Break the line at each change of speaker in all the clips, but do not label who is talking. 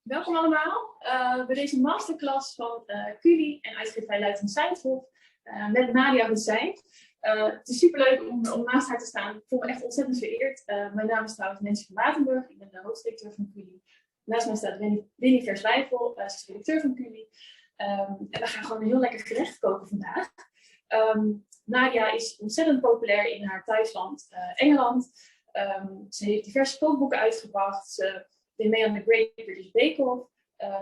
Welkom allemaal bij deze masterclass van Culy en uitgeverij Luiting-Sijthoff met Nadiya Hussain. Het is superleuk om naast haar te staan. Ik voel me echt ontzettend vereerd. Mijn naam is trouwens Nancy van Waterburg. Ik ben de hoofdredacteur van Culy. Naast mij staat Winnie Verswijvel. Ze is redacteur van Culy. En we gaan gewoon een heel lekker gerecht koken vandaag. Nadiya is ontzettend populair in haar thuisland Engeland. Ze heeft diverse kookboeken uitgebracht. Ze deed mee aan de Great British Bake Off.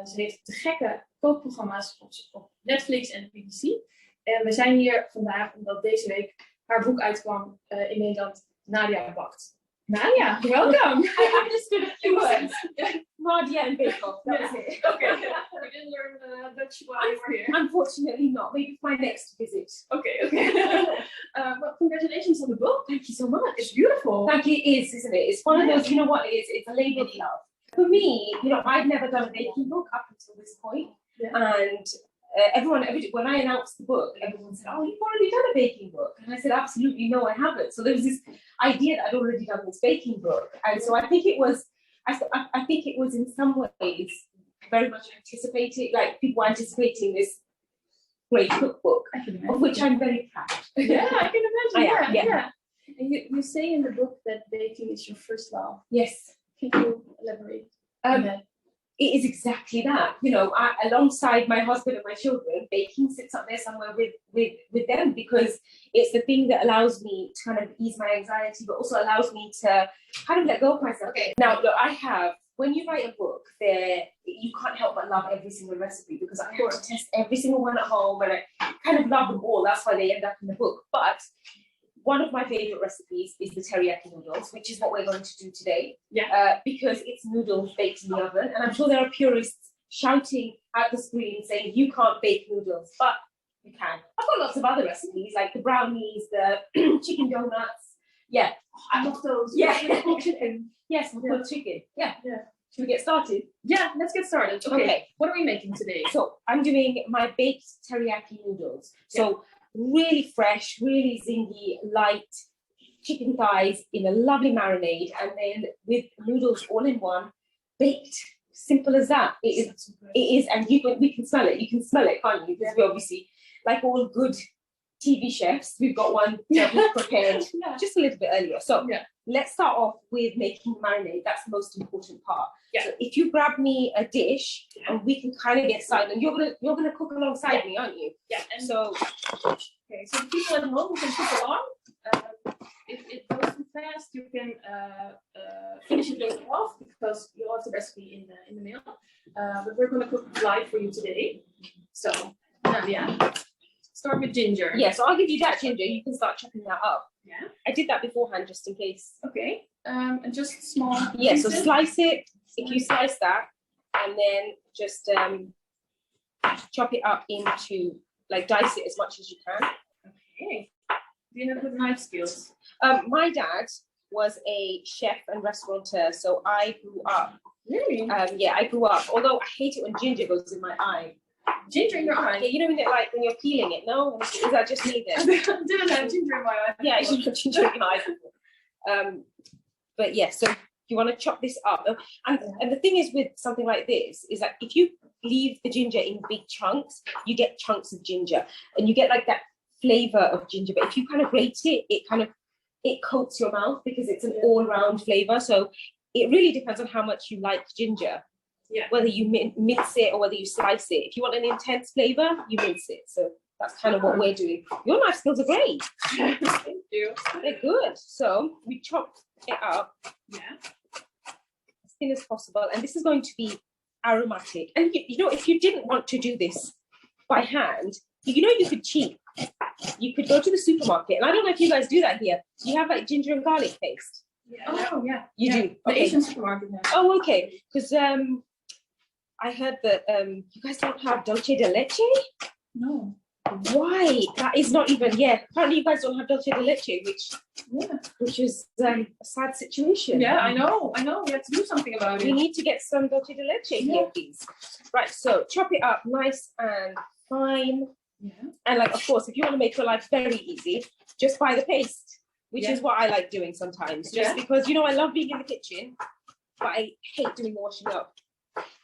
Ze heeft te gekke kookprogramma's op Netflix en de BBC. En we zijn hier vandaag omdat deze week haar boek uitkwam in Nederland, Nadiya Bakt. Nadiya, welcome!
I understood a few words. Nadiya and Bake Off, that was it.
Okay, we didn't learn Dutch while you were here.
Unfortunately not, maybe my next visit.
Okay. Well, congratulations on the book.
Thank you so much.
It's beautiful.
Thank you, it is, isn't it? It's one of those, you know what it is? It's a labor of love. For me, I'd never done a baking book up until this point.
Yeah.
And when I announced the book, everyone said, "Oh, you've already done a baking book." And I said, "Absolutely no, I haven't." So there was this idea that I'd already done this baking book, and so I think it was in some ways very much anticipated, like people anticipating this great cookbook, of which I'm very proud.
Yeah, I can imagine.
Yeah.
And you say in the book that baking is your first love.
Yes.
Can you elaborate on that?
It is exactly that. Alongside my husband and my children, baking sits up there somewhere with them, because it's the thing that allows me to kind of ease my anxiety, but also allows me to kind of let go of myself. Okay. Now, look, when you write a book, you can't help but love every single recipe, because I have to test every single one at home, and I kind of love them all. That's why they end up in the book. But one of my favorite recipes is the teriyaki noodles, which is what we're going to do today.
Yeah.
Because it's noodles baked in the oven. And I'm sure there are purists shouting at the screen saying, you can't bake noodles, but you can. I've got lots of other recipes, like the brownies, the chicken donuts. Yeah.
I love those.
Yeah. Chicken. Yes, with cooked chicken. Yeah. Should we get started?
Yeah, let's get started. Okay. What are we making today?
So I'm doing my baked teriyaki noodles. So really fresh, really zingy, light chicken thighs in a lovely marinade, and then with noodles all in one, baked. Simple as that. It is, and we can smell it. You can smell it, can't you? Because we obviously, like all good TV chefs, we've got one that we've prepared just a little bit earlier. So let's start off with making marinade. That's the most important part. Yeah. So if you grab me a dish and we can kind of get started, and you're gonna cook alongside me, aren't you?
Yeah. And
so
the people at home who can cook along, if it goes too fast, you can finish it later off, because you'll have the recipe in the mail. But we're gonna cook live for you today. So start with ginger.
Yeah, so I'll give you that ginger. You can start chopping that up.
Yeah.
I did that beforehand just in case.
Okay. And just small.
Yeah, so slice it. If you slice that, and then just chop it up into, like, dice it as much as you can.
Okay. Do you have good knife skills?
My dad was a chef and restaurateur, so I grew up.
Really?
I grew up. Although I hate it when ginger goes in my eye.
Ginger in your eye?
Yeah, you know when you're peeling it, no? Is that just me then?
I didn't have ginger in my eye.
Yeah, I should have ginger in my eye. But yeah, so you want to chop this up. And the thing is with something like this, is that if you leave the ginger in big chunks, you get chunks of ginger. And you get like that flavor of ginger. But if you kind of grate it, it coats your mouth, because it's an all-round flavor. So it really depends on how much you like ginger. Yeah. Whether you mince it or whether you slice it. If you want an intense flavor, you mince it. So that's kind of what we're doing. Your knife skills are great.
Thank you.
They're good. So we chopped it up.
Yeah.
As thin as possible. And this is going to be aromatic. And if you didn't want to do this by hand, you could cheat. You could go to the supermarket. And I don't know if you guys do that here. Do you have like ginger and garlic paste?
Yeah. Oh, yeah.
You do?
The
Okay.
Asian supermarket now.
Oh, okay. Because I heard that you guys don't have dulce de leche?
No.
Why? That is not even, apparently you guys don't have dulce de leche, which is a sad situation.
Yeah, I know. We have to do something about
We
it.
need to get some dulce de leche here, please. Right, so chop it up nice and fine.
Yeah.
And like, of course, if you want to make your life very easy, just buy the paste, which is what I like doing sometimes. Just because, I love being in the kitchen, but I hate doing the washing up.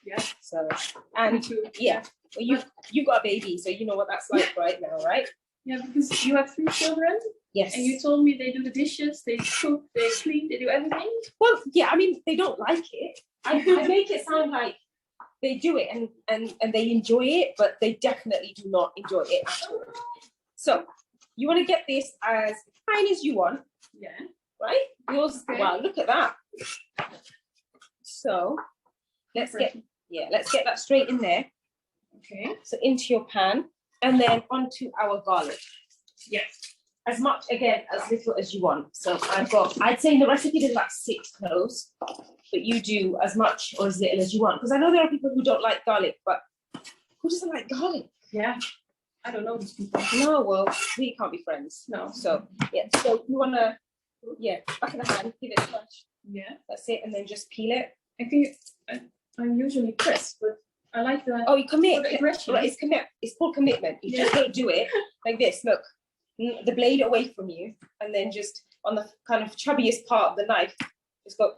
Yeah.
So, and yeah, well, you got a baby, so you know what that's like right now, right?
Yeah, because you have 3 children.
Yes.
And you told me they do the dishes, they cook, they clean, they do everything.
Well, yeah, I mean, they don't like it. I make it sound like they do it and they enjoy it, but they definitely do not enjoy it at all. So you want to get this as fine as you want.
Yeah.
Right? Yours, okay. Wow, look at that. So let's get that straight in there.
Okay.
So into your pan and then onto our garlic.
Yes.
As much, again, as little as you want. So I'd say in the recipe there's about 6 cloves, but you do as much or as little as you want. Because I know there are people who don't like garlic, but who doesn't like garlic?
Yeah. I don't know these people.
No, well, we can't be friends.
No.
So, yeah, so you want to, back in the hand, give it a touch.
Yeah.
That's it, and then just peel it.
I think I'm usually crisp, but I like the...
Oh, you commit.
Right,
it's called commitment. You just don't do it like this, look. The blade away from you, and then just on the kind of chubbiest part of the knife, just go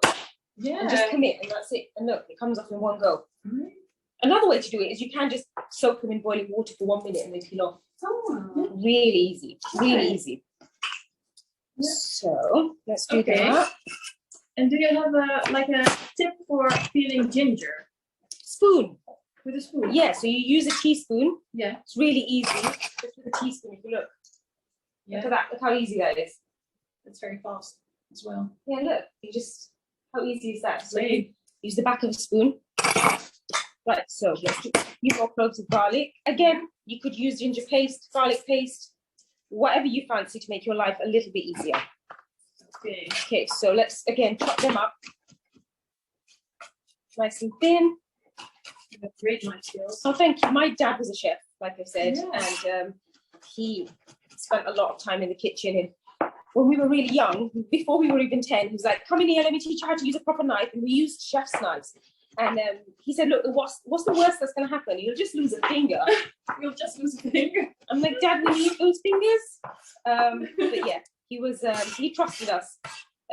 and just commit, and that's it. And look, it comes off in one go. Mm-hmm. Another way to do it is you can just soak them in boiling water for 1 minute and then peel off.
Oh.
Really easy, really easy. Yeah. So let's do that.
And do you have a tip for peeling ginger?
Spoon.
With a spoon?
Yeah, so you use a teaspoon.
Yeah.
It's really easy. Just with a teaspoon, if you look. Yeah. Look at that, look how easy that is.
It's very fast as well.
Yeah, look, how easy is that? So you use the back of a spoon. Right, so let's do a few more cloves of garlic. Again, you could use ginger paste, garlic paste, whatever you fancy to make your life a little bit easier. Okay, so let's again chop them up. Nice and thin.
You have great knife skills.
Oh, thank you. My dad was a chef, like I said, and he spent a lot of time in the kitchen. And when we were really young, before we were even 10, he was like, come in here, let me teach you how to use a proper knife. And we used chef's knives. And he said, look, what's the worst that's going to happen? You'll just lose a finger.
You'll just lose a finger.
I'm like, Dad, we need those fingers. But yeah, he trusted us.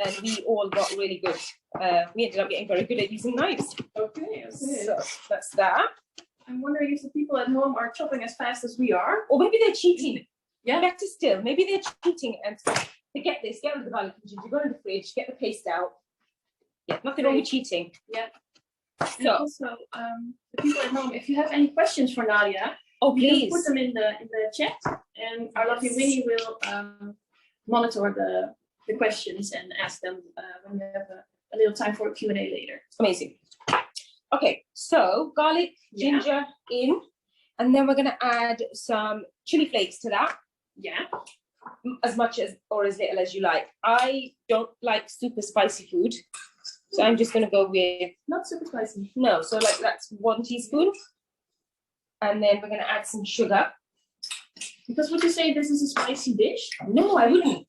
And we all got really good. We ended up getting very good at using knives.
Okay.
So that's that.
I'm wondering if the people at home are chopping as fast as we are.
Or maybe they're cheating.
Yeah.
Better still, maybe they're cheating and forget this, get rid of the garlic and ginger, go in the fridge, get the paste out. Yeah, nothing wrong with cheating.
Yeah.
So
also, the people at home, if you have any questions for Nadiya,
please
put them in the chat, and our lovely Winnie will monitor the questions and ask them when we have a little time for a Q&A later.
Amazing. Okay, so garlic, ginger in, and then we're going to add some chili flakes to that.
Yeah.
As much as or as little as you like. I don't like super spicy food, so I'm just going to go with
not super spicy.
No, so like that's 1 teaspoon, and then we're going to add some sugar.
Because would you say this is a spicy dish?
No, I wouldn't.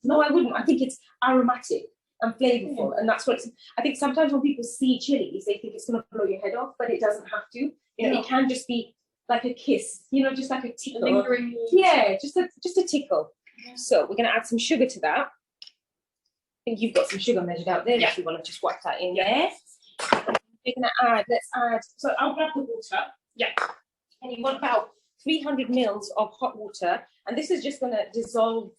I think it's aromatic and flavorful, and that's what I think. Sometimes when people see chilies, they think it's going to blow your head off, but it doesn't have to. It can just be like a kiss, just like a tickle.
Lingering.
Yeah, just a tickle. Yeah. So we're going to add some sugar to that. I think you've got some sugar measured out there. If you want to just whack that in there. We're going to add. Let's add. So I'll grab the water.
Yeah.
And you want about 300 mils of hot water, and this is just going to dissolve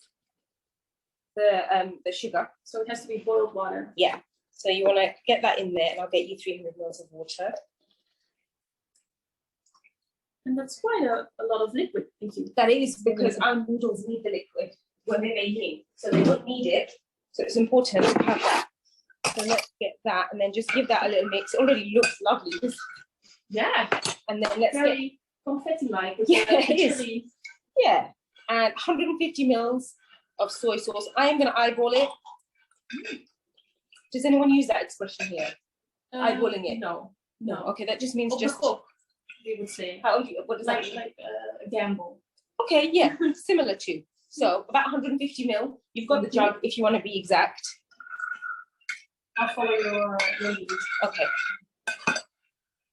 the sugar.
So it has to be boiled water.
Yeah. So you want to get that in there, and I'll get you 300 mils of water.
And that's quite a lot of liquid. Thank you.
That is because our noodles need the liquid when they're making, so they don't need it. So it's important to have that. So let's get that, and then just give that a little mix. It already looks lovely.
Yeah.
And then let's
get confetti-like. It is.
Yeah. And 150 mils of soy sauce. I am going to eyeball it. Does anyone use that expression here? Eyeballing it?
No.
Okay, that just means just.
We would say.
What does that mean?
Like a gamble.
Okay, yeah, similar to. So about 150 mil. You've got the jug if you want to be exact.
I'll follow your lead.
Okay.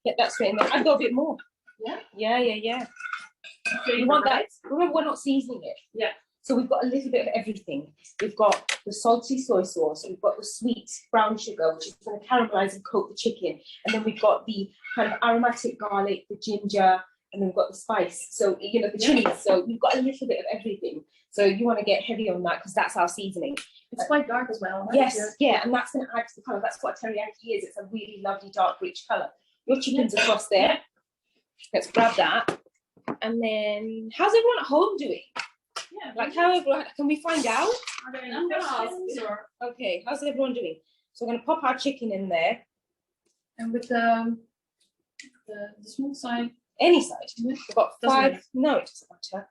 Get that straight in there. I'd go a bit more.
Yeah?
Yeah.
So
you want that? Remember, we're not seasoning it.
Yeah.
So we've got a little bit of everything. We've got the salty soy sauce, we've got the sweet brown sugar, which is going to caramelize and coat the chicken. And then we've got the kind of aromatic garlic, the ginger, and then we've got the spice. So, you know, the chilies. So we've got a little bit of everything. So you want to get heavy on that because that's our seasoning.
It's quite dark as well. Right?
Yes, yeah, and that's going to add to the color. That's what teriyaki is. It's a really lovely, dark, rich color. Your chicken's across there. Yeah. Let's grab that. And then, how's everyone at home doing? Yeah, like how everyone, can we find out?
Are there any questions?
Okay, how's everyone doing? So we're going to pop our chicken in there.
And with the small side?
Any side. We've got 5. No, it doesn't matter.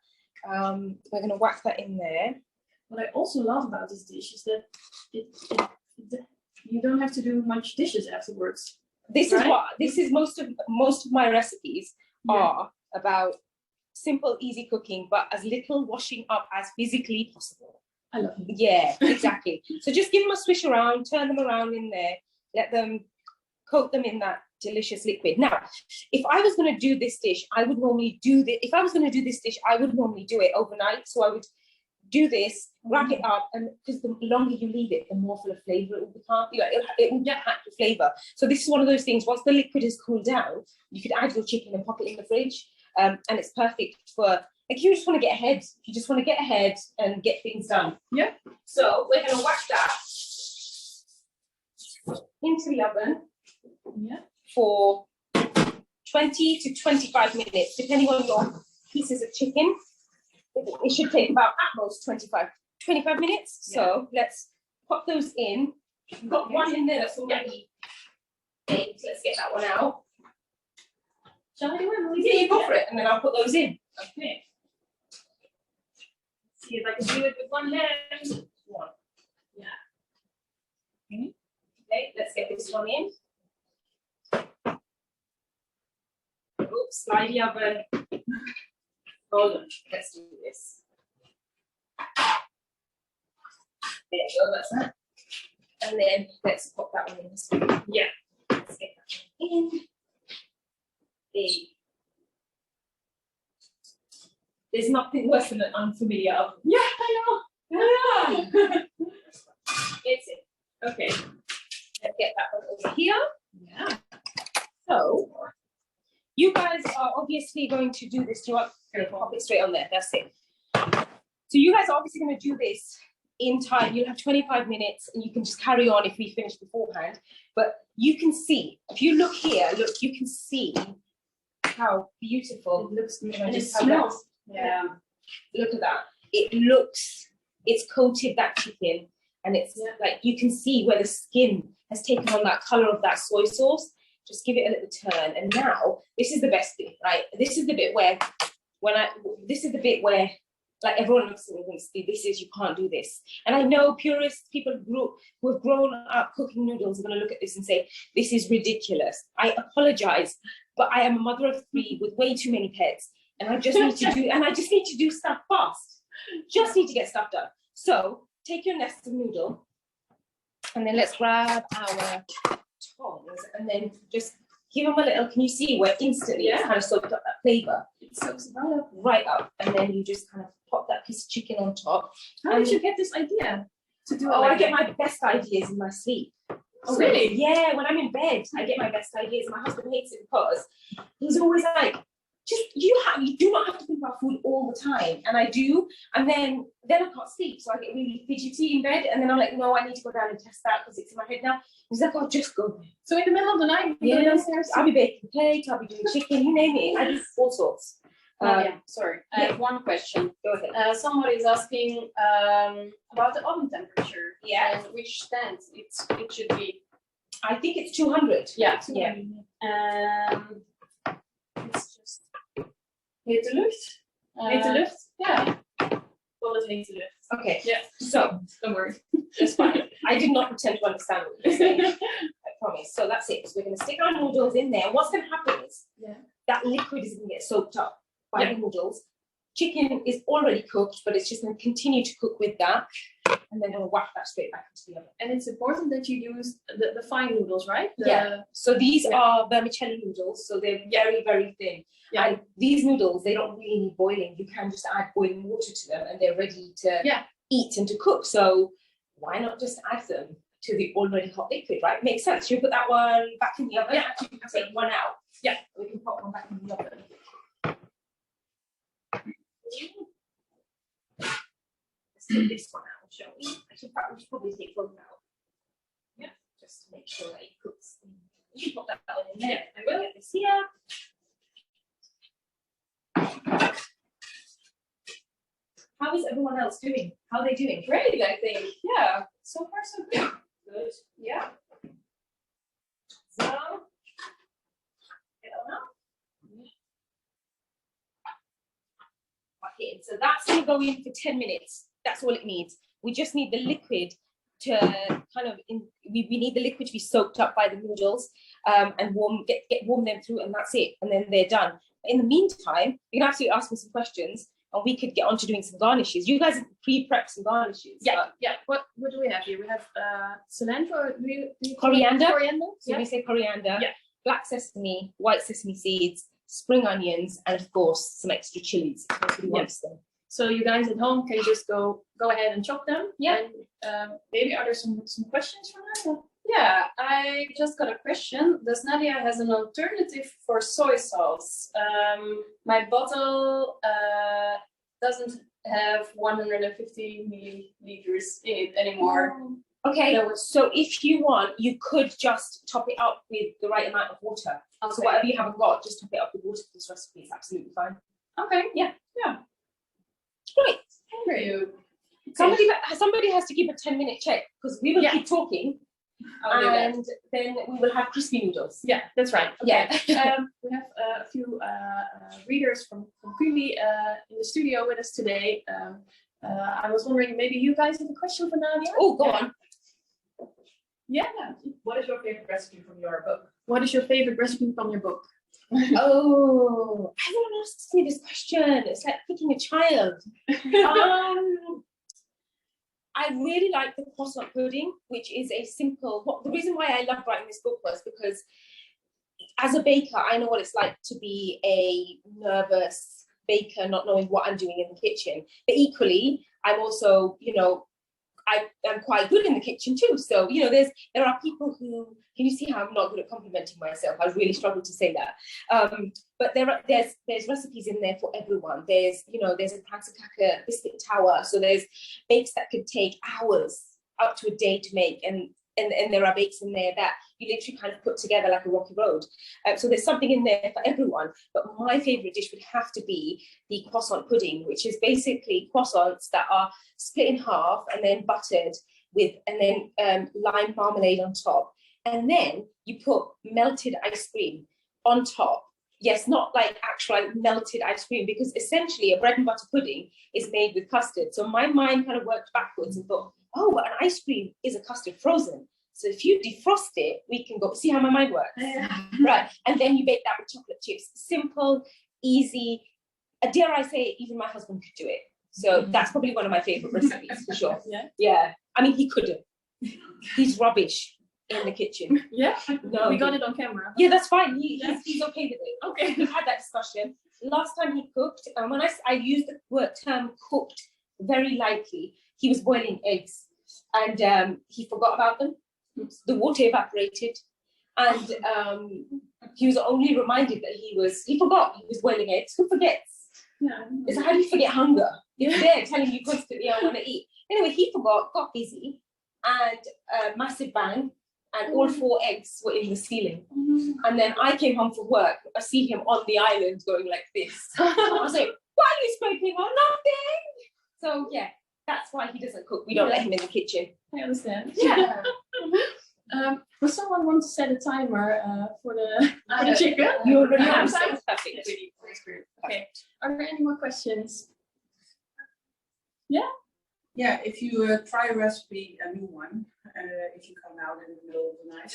We're going to whack that in there.
What I also love about this dish is that you don't have to do much dishes afterwards.
This is most of my recipes are about simple, easy cooking, but as little washing up as physically possible.
I love it.
Yeah, exactly. So just give them a swish around, turn them around in there, let them coat them in that delicious liquid. Now, if I was going to do this dish, I would normally do it overnight. So I would do this, wrap it up, and because the longer you leave it, the more full of flavor it will become. It will get packed with flavor. So this is one of those things. Once the liquid has cooled down, you could add your chicken and pop it in the fridge, and it's perfect for like you just want to get ahead. You just want to get ahead and get things done.
Yeah.
So we're going to whack that into the oven.
Yeah.
For 20 to 25 minutes, depending on your pieces of chicken. It should take about at most 25 minutes. Yeah. So let's pop those in. We've got one in there that's already baked. Let's get that one out.
Shall I do it?
Yeah, you go for it, and then I'll put those in.
Okay. Let's see if I can do it with one hand.
One.
Yeah.
Okay, let's get this one in. Oops, slide the oven. Hold on, let's do this. There you go, that's that. And then let's pop that one in this one. Yeah, let's get that one in. There's nothing worse than an unfamiliar oven.
Yeah, I know.
It's it. Okay, let's get that one over here.
Yeah.
So, you guys are obviously going to do this. Do you want to pop it straight on there? That's it. So you guys are obviously going to do this in time. You'll have 25 minutes and you can just carry on if we finish beforehand. But you can see, if you look here, look, you can see how beautiful
it looks.
And it smells. Yeah. Look at that. It's coated that chicken and it's like, you can see where the skin has taken on that color of that soy sauce. Just give it a little turn, and now this is the best bit, right? This is the bit where, like everyone looks at me and thinks, "This is you can't do this." And I know purists, people who have grown up cooking noodles, are going to look at this and say, "This is ridiculous." I apologize, but I am a mother of 3 with way too many pets, and I just need to do stuff fast. Just need to get stuff done. So take your nested noodle, and then let's grab our tongs and then just give them a little. Can you see where instantly it's kind of soaked up that flavor? It soaks right up, and then you just kind of pop that piece of chicken on top.
How did you get this idea to do it?
I get my best ideas in my sleep.
Oh, really?
Yeah, when I'm in bed, I get my best ideas. My husband hates it because he's always like, you do not have to think about food all the time, and I do, and then I can't sleep, so I get really fidgety in bed, and then I'm like, no, I need to go down and test that because it's in my head now. He's like, oh, just go there.
So in the middle of the night, you go downstairs.
I'll be baking cake, I'll be doing chicken, you name it. I do all sorts.
Sorry, I have one question.
Go ahead.
Somebody is asking about the oven temperature.
Yeah.
And which stand it should be.
I think it's 200.
Yeah. 200.
Yeah.
It's just hete lucht. Hete lucht? Yeah. Call it hete lucht.
Okay.
Yeah.
So
don't worry.
That's fine. I did not pretend to understand what you're saying. I promise. So that's it. So we're going to stick our noodles in there. What's going to happen is that liquid is going to get soaked up by the noodles. Chicken is already cooked, but it's just going to continue to cook with that. And then we'll whack that straight back into the oven.
And it's important that you use the fine noodles, right?
So these are vermicelli noodles, so they're very, very thin. Yeah. And these noodles, they don't really need boiling. You can just add boiling water to them and they're ready to eat and to cook. So why not just add them to the already hot liquid, right? Makes sense. You put that one back in the oven. Yeah, actually, we can take one out. Yeah, we can pop one back in the oven. Let's take this one out, shall we? We should probably take both out. Yeah, just to make sure that it cooks. You should pop that one in there. I will get this here. How is everyone else doing? How are they doing?
Great, I think. Yeah, so far so good.
Good.
Yeah.
So, get on up. Okay, so that's going to go in for 10 minutes. That's all it needs. We just need the liquid to kind of, we need the liquid to be soaked up by the noodles and warm them through, and that's it. And then they're done. In the meantime, you can absolutely ask me some questions and we could get on to doing some garnishes. You guys pre-prep some garnishes.
Yeah, yeah. What do we have here? We have cilantro,
coriander.
Coriander.
So we say coriander.
Yeah.
Black sesame, white sesame seeds, spring onions, and of course some extra chilies.
So you guys at home can just go ahead and chop them.
Yeah.
And maybe are there some questions from us?
Yeah, I just got a question. Does Nadiya has an alternative for soy sauce? My bottle doesn't have 150 milliliters in it anymore.
Okay, so if you want, you could just top it up with the right amount of water. Okay. So whatever you haven't got, just top it up with water for this recipe. It's absolutely fine.
Okay.
Yeah.
Yeah.
Great.
Thank you.
Somebody has to give a 10-minute check because we will keep talking. And then we will have crispy noodles.
Yeah, that's right.
Okay.
Yeah. We have a few readers from Culy in the studio with us today. I was wondering, maybe you guys have a question for Nadiya?
Oh, go on.
Yeah.
What is your favorite recipe from your book?
What is your favorite recipe from your book?
Oh, everyone asks me this question. It's like picking a child. I really like the croissant pudding, which is a simple. The reason why I loved writing this book was because as a baker, I know what it's like to be a nervous baker, not knowing what I'm doing in the kitchen. But equally, I'm also, I'm quite good in the kitchen too. So, there are people who, can you see how I'm not good at complimenting myself? I really struggle to say that. But there's recipes in there for everyone. There's a pancakaka biscuit tower. So there's bakes that could take hours, up to a day to make. And there are bakes in there that you literally kind of put together like a rocky road. So there's something in there for everyone. But my favorite dish would have to be the croissant pudding, which is basically croissants that are split in half and then buttered with, and then lime marmalade on top. And then you put melted ice cream on top. Yes, not like actual melted ice cream, because essentially a bread and butter pudding is made with custard. So my mind kind of worked backwards and thought, oh, but an ice cream is a custard frozen. So if you defrost it, we can go, see how my mind works? Right. And then you bake that with chocolate chips. Simple, easy. Dare I say, even my husband could do it. So that's probably one of my favorite recipes for sure. Yeah. I mean, he couldn't. He's rubbish in the kitchen.
Yeah.
No,
we got it on camera.
Yeah, that's fine. He's okay with it.
Okay.
We've had that discussion. Last time he cooked, when I used the term cooked very lightly, he was boiling eggs and he forgot about them. The water evaporated and he was only reminded that he forgot he was boiling eggs. Who forgets?
Yeah.
It's like, how do you forget hunger? It's there telling you constantly, I want to eat. Anyway, he forgot, got busy, and a massive bang, and all 4 eggs were in the ceiling. And then I came home from work. I see him on the island going like this. I was like, what are you scraping on? Nothing. So yeah, that's why he doesn't cook. We don't let him in the kitchen.
I understand.
Yeah.
Does someone want to set a timer for the chicken?
You already have.
Perfect. Okay. Are there any more questions? Yeah?
Yeah, if you try a recipe, a new one, if you come out in the middle of the night,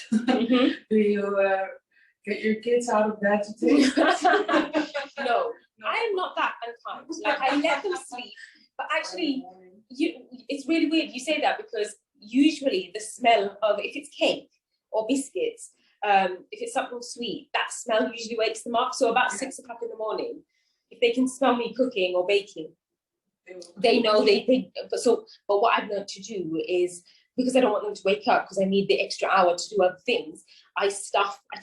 do you get your kids out of bed to take?
No, I am not that unkind. I let them sleep. But actually, it's really weird you say that, because usually the smell of, if it's cake or biscuits, if it's something sweet, that smell usually wakes them up. So about 6 o'clock in the morning, if they can smell me cooking or baking, they know but what I've learned to do is, because I don't want them to wake up, because I need the extra hour to do other things, I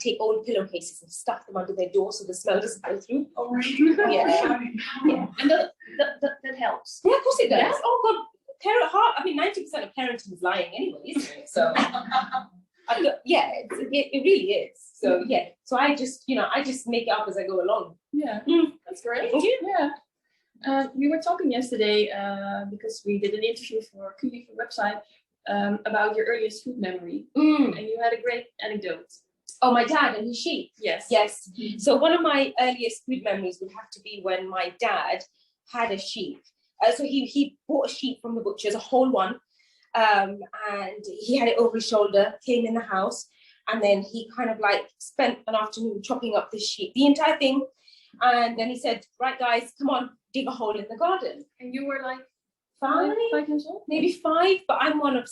take old pillowcases and stuff them under their door so the smell doesn't go through.
Oh, really?
Yeah.
Yeah. And that helps.
Yeah, of course it does.
Yeah?
Oh God, parent heart. I mean, 90% of parenting is lying anyway, isn't it? So, it really is. So yeah, so I just make it up as I go along.
Yeah, that's great. Yeah. We were talking yesterday because we did an interview for Culy website about your earliest food memory, and you had a great anecdote.
Oh, my dad and his sheep.
Yes.
Yes. So one of my earliest food memories would have to be when my dad had a sheep. So he bought a sheep from the butcher's, a whole one, and he had it over his shoulder, came in the house, and then he kind of like spent an afternoon chopping up this sheep, the entire thing. And then he said, right guys, come on, dig a hole in the garden.
And you were like
5
years old?
Maybe 5, but I'm one of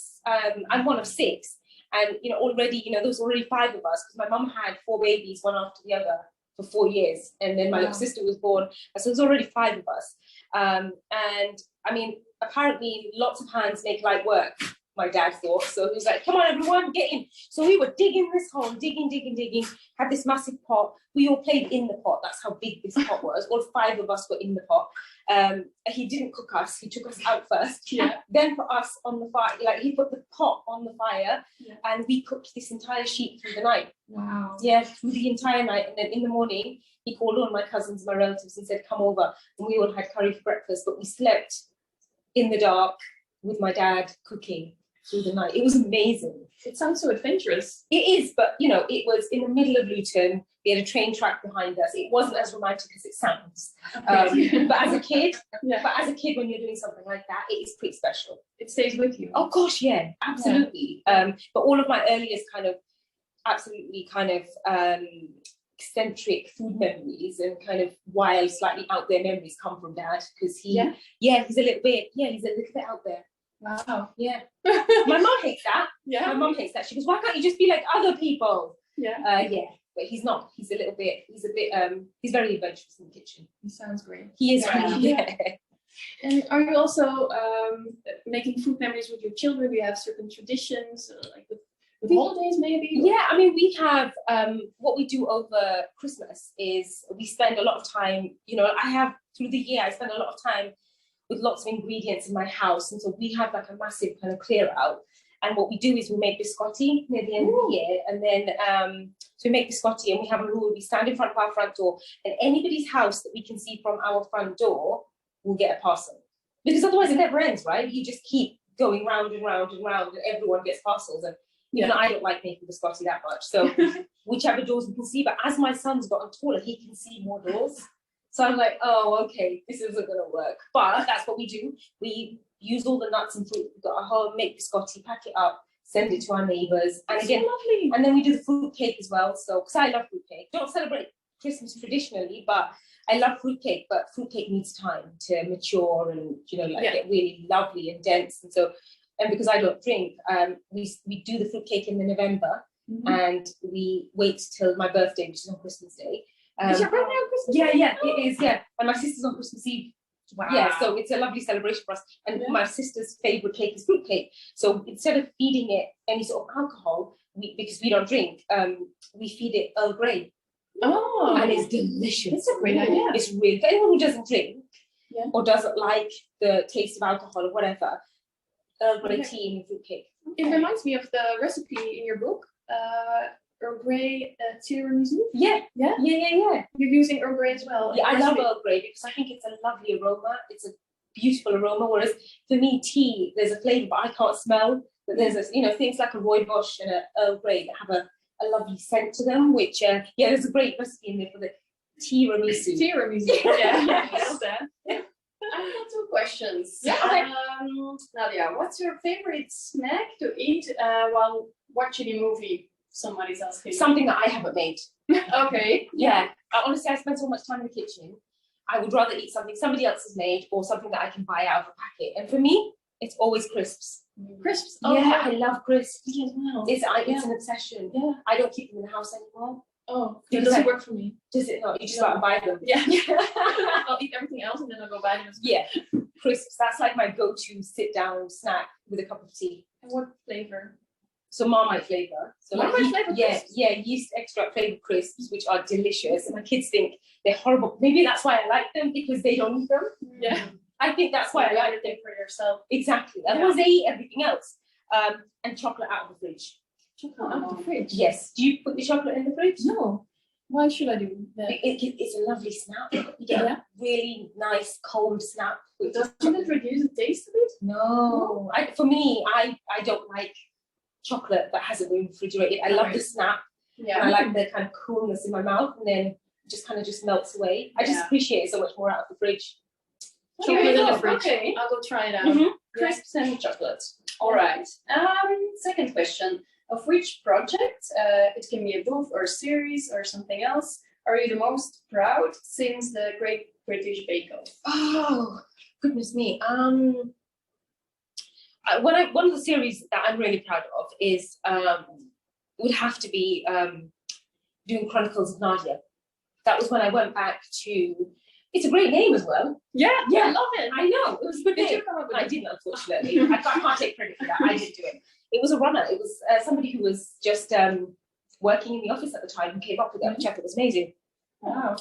6. And already, there was already 5 of us, because my mum had 4 babies, one after the other, for 4 years. And then my little sister was born. So there's already 5 of us. And I mean, apparently lots of hands make light work, my dad thought. So he was like, come on, everyone, get in. So we were digging this hole, digging, had this massive pot. We all played in the pot. That's how big this pot was. All 5 of us were in the pot. He didn't cook us. He took us out first.
Yeah.
Then for us on the fire, like he put the pot on the fire, and we cooked this entire sheep through the night.
Wow.
Yeah, through the entire night. And then in the morning, he called all my cousins, my relatives, and said, come over. And we all had curry for breakfast, but we slept in the dark with my dad cooking through the night. It was amazing.
It sounds so adventurous.
It is, but it was in the middle of Luton. We had a train track behind us. It wasn't as romantic as it sounds. But as a kid, when you're doing something like that, it is pretty special.
It stays with you.
Oh gosh, yeah, absolutely. But all of my earliest eccentric food memories and kind of wild, slightly out there memories come from Dad, because he's a little bit out there.
Wow.
Yeah. My mum hates that.
Yeah.
My mum hates that. She goes, why can't you just be like other people?
Yeah.
Yeah. But he's not. He's very adventurous in the kitchen.
It sounds great.
He is really,
yeah. And are you also making food memories with your children? Do you have certain traditions, like with holidays maybe?
Yeah, I mean, we have, what we do over Christmas is we spend a lot of time, through the year, I spend a lot of time with lots of ingredients in my house. And so we have like a massive kind of clear out. And what we do is we make biscotti near the end of the year. And then, so we make biscotti, and we have a rule. We stand in front of our front door, and anybody's house that we can see from our front door will get a parcel. Because otherwise it never ends, right? You just keep going round and round and round, and everyone gets parcels. And I don't like making biscotti that much. So whichever doors we can see. But as my son's gotten taller, he can see more doors. So I'm like, oh, okay, this isn't going to work. But that's what we do. We use all the nuts and fruit. We've got a whole make biscotti, pack it up, send it to our neighbours. And again,
lovely.
And then we do the fruit cake as well. So, because I love fruit cake. Don't celebrate Christmas traditionally, but I love fruit cake. But fruit cake needs time to mature and, get really lovely and dense. And so, and because I don't drink, we do the fruit cake in November, and we wait till my birthday, which is on Christmas Day.
Is your birthday on Christmas?
Yeah, it is, yeah. And my sister's on Christmas Eve.
Wow.
Yeah, so it's a lovely celebration for us. And my sister's favourite cake is fruit cake. So instead of feeding it any sort of alcohol, because we don't drink, we feed it Earl Grey.
Oh.
And it's delicious.
It's a great idea.
It's really, for anyone who doesn't drink or doesn't like the taste of alcohol or whatever, Earl Grey tea and fruit cake.
It reminds me of the recipe in your book. Earl Grey tiramisu.
Yeah.
You're using Earl Grey as well.
Yeah, I love Earl Grey because I think it's a lovely aroma. It's a beautiful aroma. Whereas for me, tea, there's a flavour, but I can't smell. But there's things like a rooibos and an Earl Grey that have a lovely scent to them. Which there's a great recipe in there for the tiramisu.
Yeah.
I've got 2 questions.
Yeah.
Nadiya, what's your favorite snack to eat while watching a movie? Somebody's asking.
Something that I haven't made.
Okay.
Yeah. Honestly, I spend so much time in the kitchen. I would rather eat something somebody else has made or something that I can buy out of a packet. And for me, it's always crisps.
Crisps.
Oh, yeah, I love crisps.
Me as well.
It's an obsession.
Yeah.
I don't keep them in the house anymore.
Oh,
Because
that doesn't
I-
work for me.
Does it not? You just go out and buy them.
Yeah. I'll eat everything else and then I'll go buy them.
Yeah, crisps. That's like my go-to sit-down snack with a cup of tea.
And what flavor?
So Marmite flavour. So
Marmite flavour
yeah,
crisps?
yeah, yeast extract flavoured crisps, which are delicious. And my kids think they're horrible. Maybe that's why I like them, because they don't eat them.
Yeah.
I think that's why I like them.
everything for yourself.
Exactly. Otherwise they eat everything else. And chocolate out of the fridge.
Chocolate out of the fridge.
Yes. Do you put the chocolate in the fridge?
No. Why should I do that?
It's a lovely snap. You get a really nice cold snap. With
Doesn't it reduce the taste of it?
No. For me, I don't like chocolate that hasn't been refrigerated. I love the snap.
Yeah.
And I like the kind of coolness in my mouth, and then just kind of just melts away. I just
Yeah.
appreciate it so much more out of the fridge.
Chocolate in the fridge.
Okay.
I'll go try it out.
Mhm.
Crisps and chocolate. All right. Second question. Of which project, it can be a book or series or something else, are you the most proud since the Great British Bake Off?
Oh, goodness me. One of the series that I'm really proud of is would have to be doing Chronicles of Nadiya. That was when I went back to. It's a great name as well.
Yeah,
Yeah.
I love it.
I know, it was a good
Did
name.
you come up with
I
it?
didn't, unfortunately. I can't take credit for that. I didn't do it. It was a runner. It was somebody who was just working in the office at the time who came up with it. Chef, it was amazing.
Wow.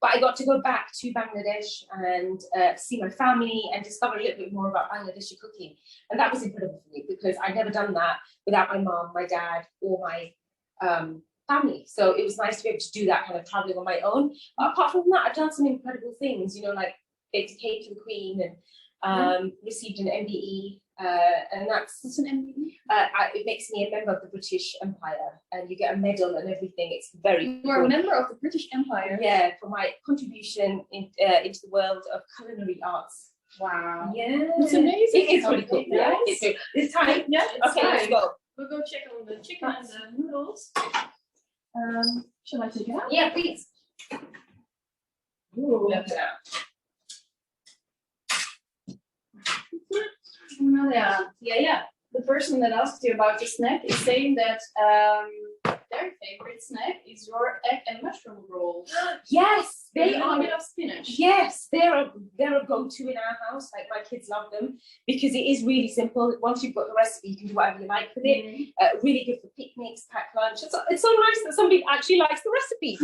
But I got to go back to Bangladesh and see my family and discover a little bit more about Bangladeshi cooking. And that was incredible for me because I'd never done that without my mom, my dad, or my family. So it was nice to be able to do that kind of traveling on my own. But apart from that, I've done some incredible things, you know, like baked a cake for the Queen and received an MBE. And that's
an MBE?
it makes me a member of the British Empire, and you get a medal and everything. It's very
You are a
cool.
member of the British Empire.
Yeah, for my contribution into the world of culinary arts.
Wow.
Yeah,
That's amazing.
It is pretty cool.
Okay,
Yeah,
nice.
it's time.
Yeah, it's
Okay, let's
time.
go.
We'll go check on the chicken and the noodles. Shall I take it out?
Yeah, please.
Ooh.
Look at that.
Nadiya, yeah. The person that asked you about the snack is saying that their favorite snack is your egg and mushroom roll.
Yes, they
With a
are.
bit of spinach.
Yes, they're a go-to in our house. Like my kids love them because it is really simple. Once you've got the recipe, you can do whatever you like with it. Really good for picnics, packed lunch. It's so nice that somebody actually likes the recipe.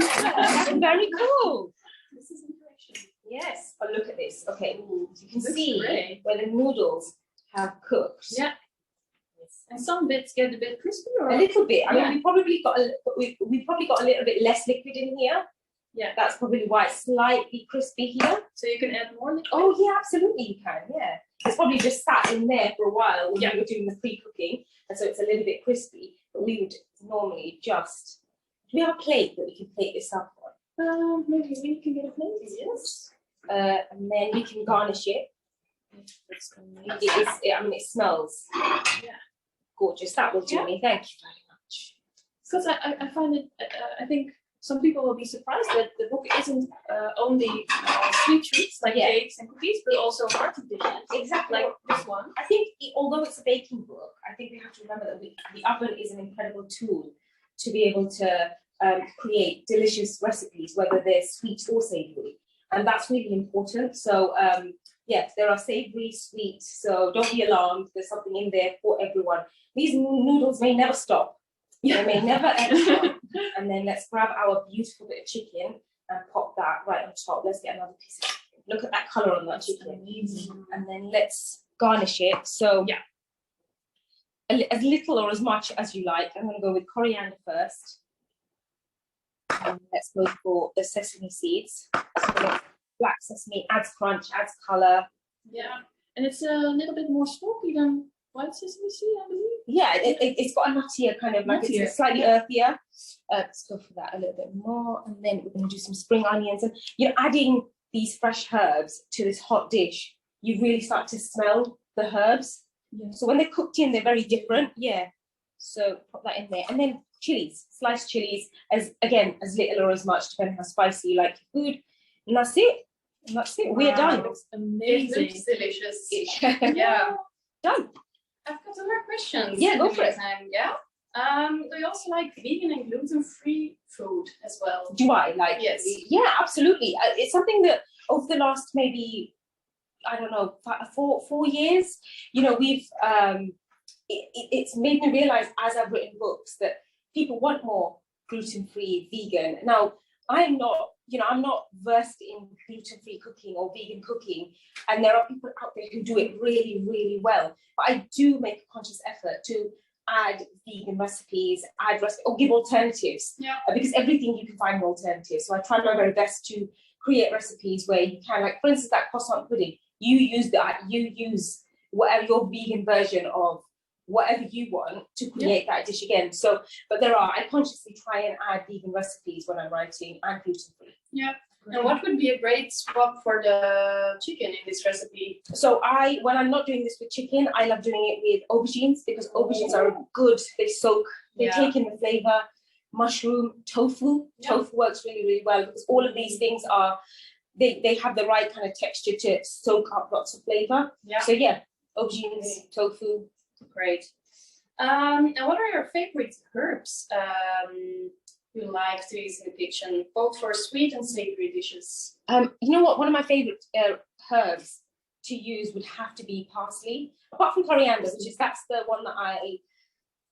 Very cool.
This is incorrection.
Yes, but look at this. Okay, so you can
Looks
see
great.
where the noodles have cooked.
Yeah. And some bits get a bit crispy, or
A little bit. I
Yeah.
mean, we probably got a little bit less liquid in here.
Yeah.
That's probably why it's slightly crispy here.
so you can add more liquid.
Oh yeah, absolutely you can. Yeah, it's probably just sat in there for a while when
Yeah.
we were doing the pre-cooking, and so it's a little bit crispy. But we would normally just. Do we have a plate that we can plate this up on?
Maybe we can get a plate.
Yes. And then we can garnish it. It smells gorgeous. That will do me. Thank you very much.
Because I find it, I think some people will be surprised that the book isn't only sweet treats like
Yeah.
cakes and cookies, but also hearty dishes.
Exactly.
Like this one.
I think although it's a baking book, I think we have to remember that the oven is an incredible tool to be able to create delicious recipes, whether they're sweet or savoury. And that's really important. So yes, there are savoury, sweet. So don't be alarmed. There's something in there for everyone. These noodles may never stop. They may never ever stop. And then let's grab our beautiful bit of chicken and pop that right on top. Let's get another piece of chicken. Look at that colour on that chicken.
Amazing.
And then let's garnish it. So
Yeah.
as little or as much as you like. I'm going to go with coriander first. And let's go for the sesame seeds. So black sesame adds crunch, adds colour.
Yeah. And it's a little bit more smoky than white sesame seed, I believe.
Yeah, it's got a nuttier kind of like
Nuttier.
it's slightly earthier. Let's go for that a little bit more, and then we're going to do some spring onions. And you're adding these fresh herbs to this hot dish. You really start to smell the herbs.
Yeah.
So when they're cooked in, they're very different. Yeah. So put that in there, and then chilies, sliced chilies, as little or as much, depending how spicy you like your food. And that's it. And that's it. We're done.
Looks
It
amazing.
looks delicious.
Yeah.
Yeah.
Done.
I've got some more questions.
Yeah, go
in the
for it.
meantime. Yeah. Do you also like vegan and gluten-free food as well?
Do I like?
Yes.
Yeah, absolutely. It's something that over the last maybe, I don't know, 4 years, you know, we've it's made me realize as I've written books that people want more gluten-free, vegan. Now, I'm not versed in gluten-free cooking or vegan cooking, and there are people out there who do it really, really well. But I do make a conscious effort to add vegan recipes, or give alternatives.
Yeah.
Because everything you can find an alternative. So I try my very best to create recipes where you can, like for instance, that croissant pudding. You use whatever your vegan version of whatever you want to create that dish again. So, but I consciously try and add vegan recipes when I'm writing and gluten-free.
Yeah. And what would be a great swap for the chicken in this recipe?
So when I'm not doing this with chicken, I love doing it with aubergines because aubergines are good. They soak, they take in the flavor. Mushroom, tofu. Tofu works really, really well because all of these things they have the right kind of texture to soak up lots of flavor. Yeah. So yeah, aubergines, tofu.
Great. And what are your favorite herbs you like to use in the kitchen, both for sweet and savory dishes?
You know what? One of my favorite herbs to use would have to be parsley, apart from coriander, that's the one that I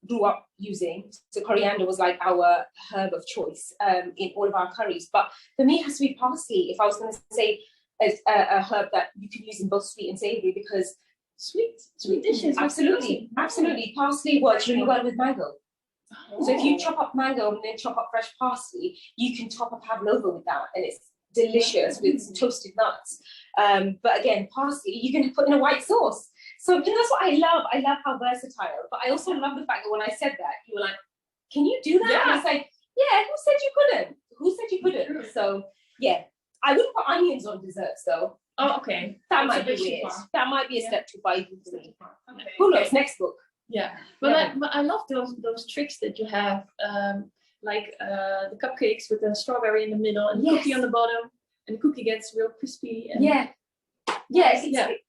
grew up using. So coriander was like our herb of choice in all of our curries. But for me, it has to be parsley. If I was going to say a herb that you can use in both sweet and savory, because sweet dishes. Absolutely. Parsley works really well with mango. Oh. So if you chop up mango and then chop up fresh parsley, you can top a pavlova with that, and it's delicious with some toasted nuts. But again, parsley you can put in a white sauce. So that's what I love. I love how versatile. But I also love the fact that when I said that, you were like, "Can you do that?" And I was like, "Yeah." Who said you couldn't? Who said you couldn't? So yeah, I wouldn't put onions on desserts though.
Oh, okay.
That might be weird. That might be a step too far even for me.
Okay.
Who knows? Next book.
Yeah, but I love those tricks that you have, like the cupcakes with the strawberry in the middle and the cookie on the bottom, and the cookie gets real crispy. And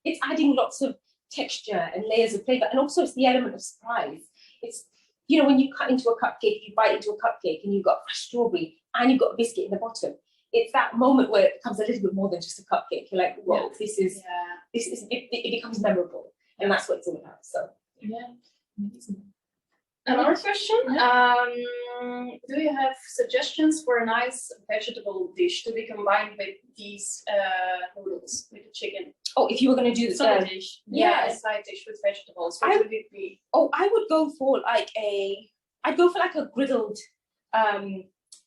it's adding lots of texture and layers of flavor, and also it's the element of surprise. It's, you know, when you cut into a cupcake, you bite into a cupcake, and you've got fresh strawberry, and you've got a biscuit in the bottom. It's that moment where it becomes a little bit more than just a cupcake. You're like, whoa, it becomes memorable, and that's what it's all about. So amazing.
Another question: do you have suggestions for a nice vegetable dish to be combined with these noodles, with the chicken?
Oh, if you were going to do the
side dish, a side dish with vegetables, what would it be?
Oh, I would go for like a griddled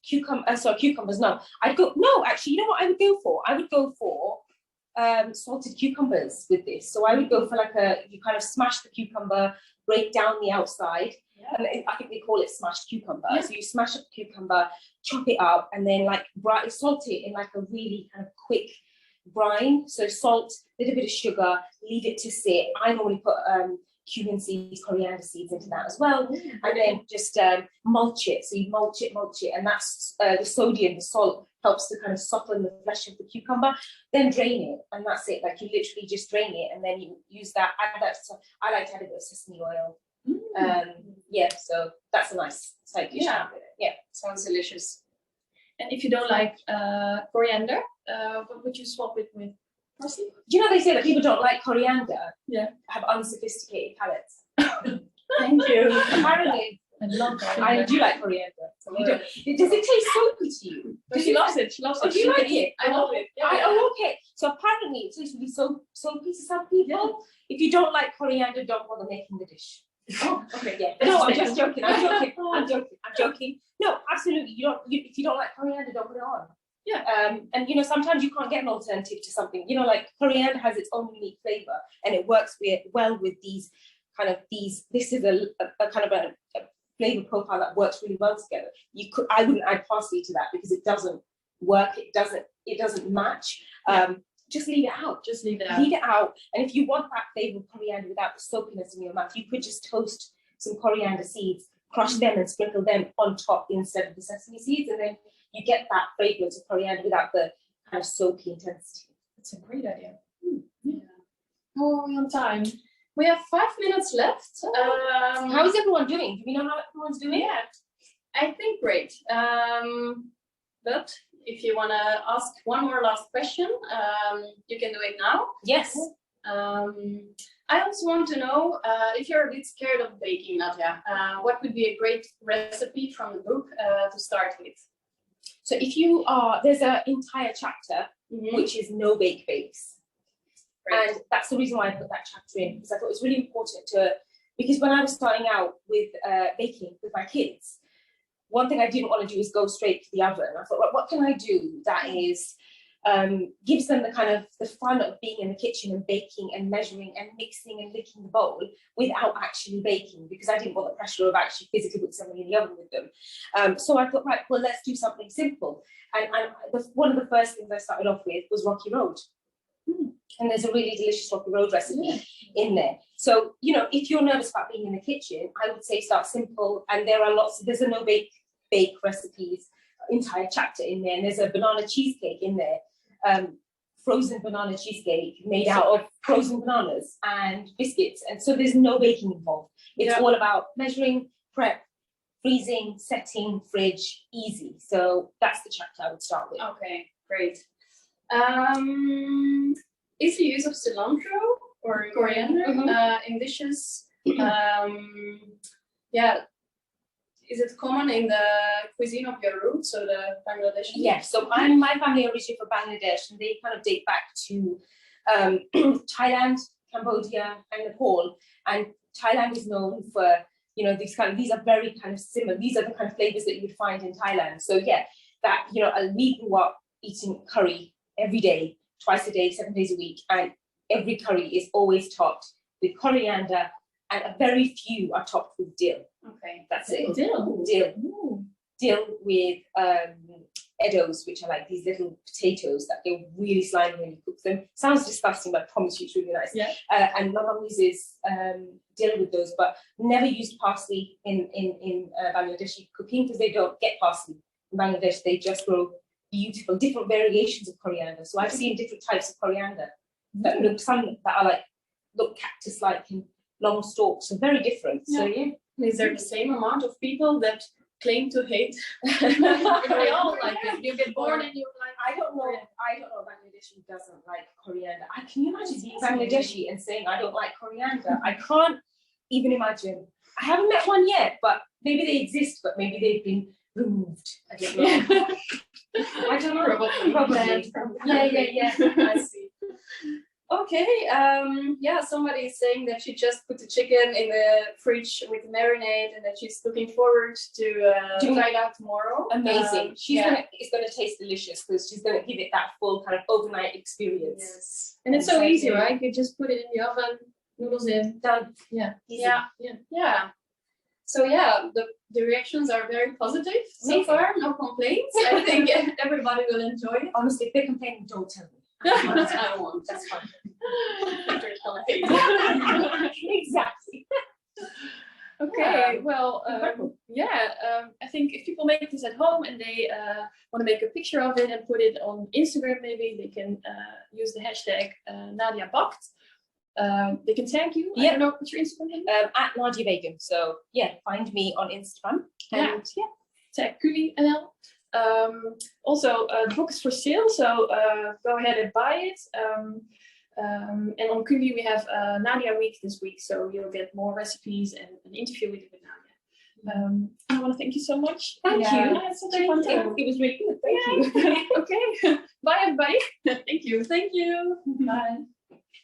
cucumbers. No, actually, you know what I would go for? I would go for salted cucumbers with this. So I would go for you kind of smash the cucumber, break down the outside, and I think they call it smashed cucumber. So you smash up the cucumber, chop it up, and then salt it in like a really kind of quick brine. So salt, a little bit of sugar, leave it to sit. I normally put cumin seeds, coriander seeds into that as well, and then just mulch it. So you mulch it, and that's the sodium, the salt helps to kind of soften the flesh of the cucumber. Then drain it, and that's it. Like you literally just drain it, and then you use that. Add that. I like to add a bit of sesame oil. So that's a nice side dish. Yeah,
sounds delicious.
And if you don't like coriander, what would you swap it with? Parsley?
Do you know they say that people don't like coriander?
Yeah.
Have unsophisticated palates.
Thank you.
Apparently.
I love coriander.
I do like coriander. So does it taste soapy to you?
She loves it. She loves it.
Do you like it?
I love it. Yeah.
Okay. So apparently it tastes really soapy to some people. Yeah. If you don't like coriander, don't bother making the dish. Oh, okay. Yeah. No, I'm just joking. I'm joking. No, absolutely. If you don't like coriander, don't put it on.
Yeah.
And you know, sometimes you can't get an alternative to something. You know, like coriander has its own unique flavor, and it works well with these. This is a kind of a flavor profile that works really well together. I wouldn't add parsley to that because it doesn't work. It doesn't match. Just leave it out. Leave it out. And if you want that flavor of coriander without the soapiness in your mouth, you could just toast some coriander seeds, crush them, and sprinkle them on top instead of the sesame seeds, and then you get that fragrance of coriander without the kind of soapy intensity.
It's a great idea.
Yeah. How are we on time?
We have 5 minutes left.
How is everyone doing? Do we know how everyone's doing?
Yeah, I think great. But if you want to ask one more last question, you can do it now.
Yes.
I also want to know if you're a bit scared of baking, Nadiya, what would be a great recipe from the book to start with?
So if you are, there's an entire chapter which is no bake bakes.
Great.
And that's the reason why I put that chapter in, because I thought it was really important because when I was starting out with baking with my kids, one thing I didn't want to do is go straight to the oven. I thought, well, what can I do that is gives them the kind of the fun of being in the kitchen and baking and measuring and mixing and licking the bowl without actually baking, because I didn't want the pressure of actually physically putting something in the oven with them. So I thought, right, well, let's do something simple. And one of the first things I started off with was Rocky Road. And there's a really delicious Rocky Road recipe in there. So, you know, if you're nervous about being in the kitchen, I would say start simple. And there's a no bake recipes entire chapter in there. And there's a banana cheesecake in there. Frozen banana cheesecake made out of frozen bananas and biscuits, and so there's no baking involved. It's all about measuring, prep, freezing, setting, fridge, easy. So that's the chapter I would start with.
Okay, great. Is the use of cilantro or coriander in dishes, is it common in the cuisine of your roots, so the Bangladeshi?
Yes, so my family are originally from Bangladesh, and they kind of date back to Thailand, Cambodia, and Nepal. And Thailand is known for, you know, these are very kind of similar. These are the kind of flavors that you would find in Thailand. So yeah, that, you know, we grew up eating curry every day, twice a day, 7 days a week, and every curry is always topped with coriander, and a very few are topped with dill.
Okay,
that's it.
Dill
with eddos, which are like these little potatoes that go really slimy when you cook them. Sounds disgusting, but I promise you it's really nice.
Yeah.
And my mum uses dill with those, but never used parsley in Bangladeshi cooking, because they don't get parsley in Bangladesh. They just grow beautiful, different variations of coriander. So I've seen different types of coriander that look, some that are look cactus-like and long stalks, so very different.
Yeah.
So yeah.
Is there the same amount of people that claim to hate? We all like it. You get born and you like.
I don't know a Bangladeshi who doesn't like coriander. Can you imagine being Bangladeshi and saying I don't like coriander? I can't even imagine. I haven't met one yet, but maybe they exist, but maybe they've been removed. I don't know. I don't know. Probably. Yeah.
I see. Okay, somebody is saying that she just put the chicken in the fridge with the marinade and that she's looking forward to try it out tomorrow.
Amazing. It's gonna taste delicious, because she's gonna give it that full kind of overnight experience.
Yes. And it's so easy, right? You just put it in the oven, noodles in, done. Yeah.
Easy.
Yeah. So the reactions are very positive so far, no complaints. I think everybody will enjoy it.
Honestly, if they complain, don't tell me.
I won't.
That's fine.
Exactly. Okay, well, I think if people make this at home and they want to make a picture of it and put it on Instagram, maybe they can use the hashtag Nadiya Bakt. They can tag you. I don't know, what's your Instagram name?
At Nadiya Bakt. So find me on Instagram and
tag culy.nl. Also, the book is for sale, so go ahead and buy it. And on Culy we have Nadiya Week this week, so you'll get more recipes and an interview with Nadiya. I want to thank you so much.
Thank you.
I had such a fun time.
It was really good. Thank you.
Okay. Bye, everybody. Thank you.
Bye.